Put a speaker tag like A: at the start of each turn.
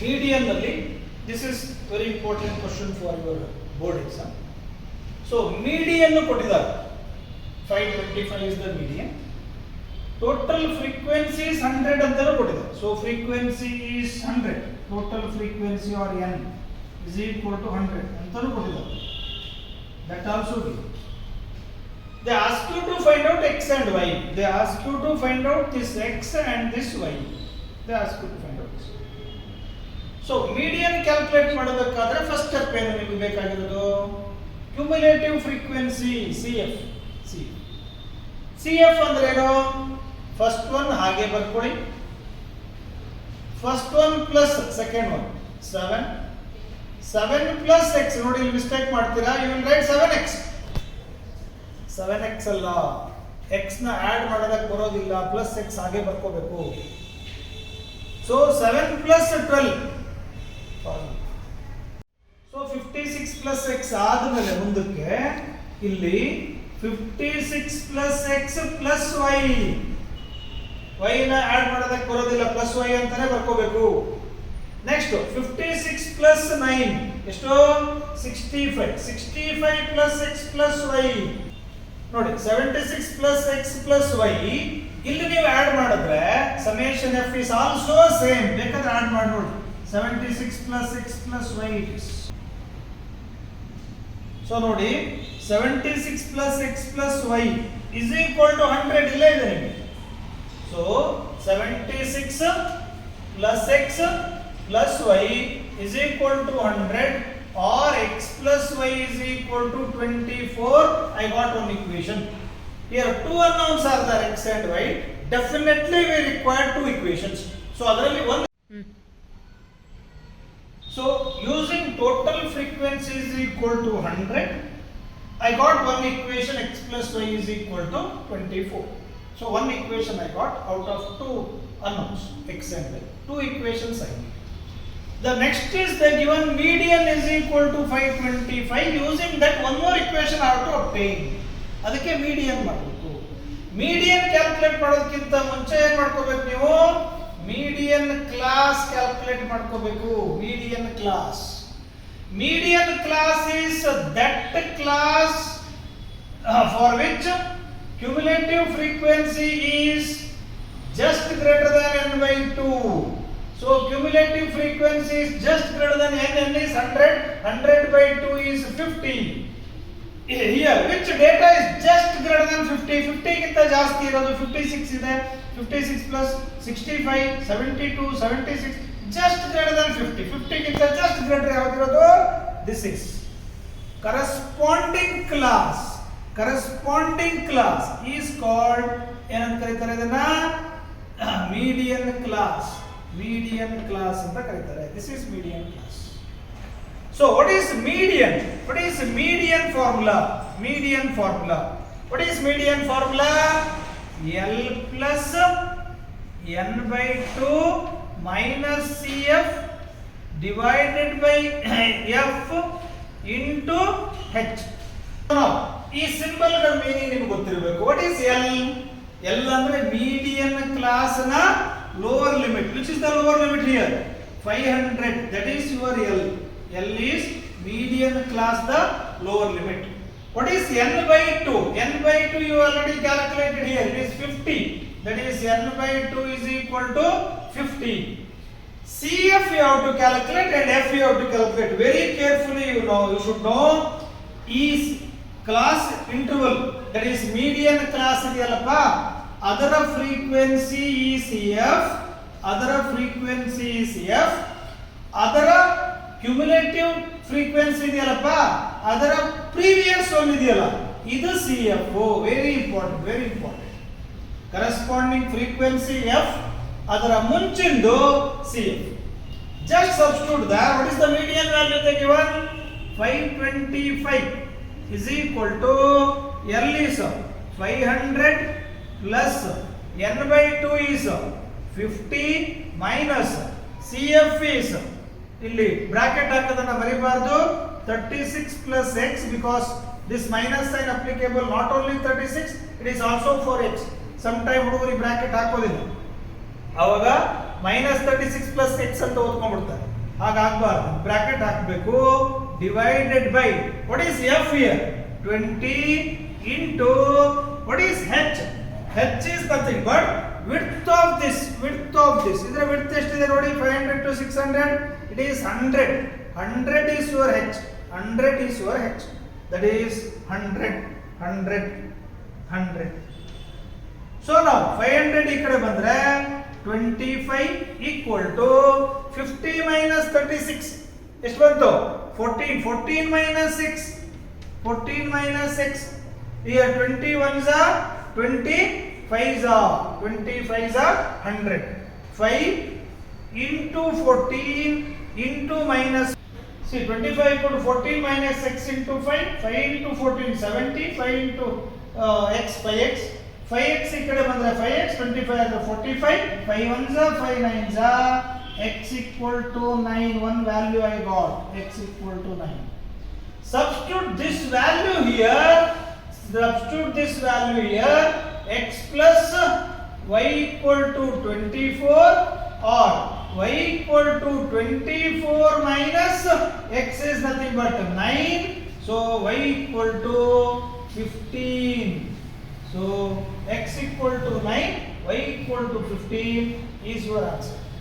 A: median ನಲ್ಲಿ, this is very important question for your board exam. So median ಕೊಟ್ಟಿದ್ದಾರೆ, 525 is the median. Total frequency is 100 ಅಂತಾನೂ ಕೊಟ್ಟಿದ್ದಾರೆ. So frequency is 100. Total frequency or n is equal to 100 ಅಂತಾನೂ ಕೊಟ್ಟಿದ್ದಾರೆ. That also given. They ask you to find out x and y. They ask you to find out this x and this y. They ask you to find out this. So median calculate ಮಾಡಬೇಕಾದ್ರೆ first step ಏನು ನಿಮಗೆ ಬೇಕಾಗಿರೋದು? Cumulative frequency CF. CF ಅಂದ್ರೆ ಏನು? First one ಹಾಗೆ ಬರ್ಕೊಳ್ಳಿ. First one plus second one 7 plus x. ನೋಡಿ ಇಲ್ಲಿ ಮಿಸ್ಟೇಕ್ ಮಾಡ್ತೀರಾ. You will write 7x. 7x ಅಲ್ಲ, x ನ ಆಡ್ ಮಾಡೋದಕ್ಕೆ ಬರೋದಿಲ್ಲ, ಪ್ಲಸ್ x ಹಾಗೆ ಬರ್ಕೋಬೇಕು. So 7 plus 12. So 56 plus x ಆದ್ಮೇಲೆ ಮುಂದಕ್ಕೆ ಇಲ್ಲಿ 56 plus x plus y. y ನ ಆಡ್ ಮಾಡೋದಕ್ಕೆ ಬರೋದಿಲ್ಲ, ಪ್ಲಸ್ y ಅಂತಾನೆ ಬರ್ಕೋಬೇಕು. ನೆಕ್ಸ್ಟ್ 56 ಪ್ಲಸ್ 9 ಎಷ್ಟು? 65. 65 ಪ್ಲಸ್ x ಪ್ಲಸ್ y. ನೋಡಿ 76 ಪ್ಲಸ್ x ಪ್ಲಸ್ y. ಇಲ್ಲಿ ನೀವು ಆಡ್ ಮಾಡಿದ್ರೆ summation f is also same. ಬೇಕಾದ್ರೆ ಆಡ್ ಮಾಡಿ ನೋಡಿ. 76 plus x plus y it is. So ನೋಡಿ 76 plus x plus y is equal to 100. ಇಲ್ಲೇ ಇದೆ ನಿಮಗೆ. So 76 plus x plus y is equal to 100 or x plus y is equal to 24. I got one equation. Here two unknowns are there, x and y. Definitely we require two equations. So adರಲ್ಲಿ one. So using total frequency is equal to 100, I got one equation, x plus y is equal to 24. So one equation I got out of two unknowns, x and y. Two equations I need. The next is the given median is equal to 525. Using that one more equation I have to obtain. ಅದಕ್ಕೆ median ಮಾಡಬೇಕು. Median calculate ಮಾಡೋದಕ್ಕಿಂತ ಮುಂಚೆ ಏನು ಮಾಡ್ಕೋಬೇಕು ನೀವು? Median class calculate ಮಾಡ್ಕೋಬೇಕು. Median class. Median class is that class for which cumulative frequency is just greater than n by 2. So cumulative frequency is just greater than n is 100. 100 by 2 is 50. Here which data is just greater than 50? 50 ಗಿಂತ ಜಾಸ್ತಿ ಇರೋದು 56 ಇದೆ. 56 plus 65 72 76 just greater than 50. 50 ಗಿಂತ just greater ಯಾವ್ದಿರೋದು? This is corresponding class. Corresponding class is called ಏನಂತ ಕರೀತಾರೆ ಇದನ್ನ? Median class. Median class ಅಂತ ಕರೀತಾರೆ. This is median class. So what is median? What is median formula? Median formula. What is median formula? L plus n by 2 minus CF divided by f into h. Now ಈ symbol ಗಳ meaning ನಿಮಗೆ ಗೊತ್ತಿರಬೇಕು. What is L? L ಅಂದ್ರೆ median class ನ lower limit. Which is the lower limit here? 500. That is your L. L is median class, the lower limit. What is n by 2? N by 2 you already calculated here. It is 50. That is n by 2 is equal to 50. CF you have to calculate and F you have to calculate. Very carefully you should know. Is class interval, that is median class ಇದೆಯಲ್ಲಪ್ಪ, ಅದರ frequency is F, ಅದರ frequency is F, ಅದರ cumulative frequency ಇದೆಯಲ್ಲಪ್ಪ, ಅದರ previous one ಇದೆಯಲ್ಲ, ಇದು CF. very important, very important. corresponding frequency F, ಅದರ ಮುಂಚಿಂದು CF. just substitute that. What is the median value they given? 525 is equal to L is 500 plus n by 2 is 50 minus CF is ಇಲ್ಲಿ bracket ಹಾಕೋದನ್ನ ಬರಿಬಾರ್ದು 36 plus x, because this minus sign applicable not only 36, it is also for x. sometime ಹುಡುಗರು bracket ಹಾಕೋದಿಲ್ಲ, ಅವಾಗ minus 36 plus X ಅಂತ ಓದ್ಕೊಂಡ್ಬಿಡ್ತಾರೆ. ಹಾಗಾಗಬಾರ್ದು, bracket ಹಾಕಬೇಕು. Divided by what is F here 20 into what is h? h is nothing but width of this. ಇದರ width ಎಷ್ಟಿದೆ ನೋಡಿ, 500 to 600, it is 100. 100 is your h. 100 is your h. That is 100, 100, 100. So now 500 ಈ ಕಡೆ ಬಂದ್ರೆ 25 equal to 50 minus 36 ಎಷ್ಟು ಬಂತು? 14. 14 minus 6. 14 minus 6. Here 21s are 25s are 25s are 100. 5 into 14 into minus. See 25 equal to 14 minus 6 into 5. 5 into 14 70. 5 into x 5x. 5x ಈ ಕಡೆ ಬಂದ್ರೆ 5x. 25 ಅಂದ್ರೆ 45. 5 ones are 5 nines are x equal to 9. One value I got, x equal to 9. Substitute this value here. X plus y equal to 24 or y equal to 24 minus x is nothing but 9. So y equal to 15. So x equal to 9, y equal to 15 is your answer.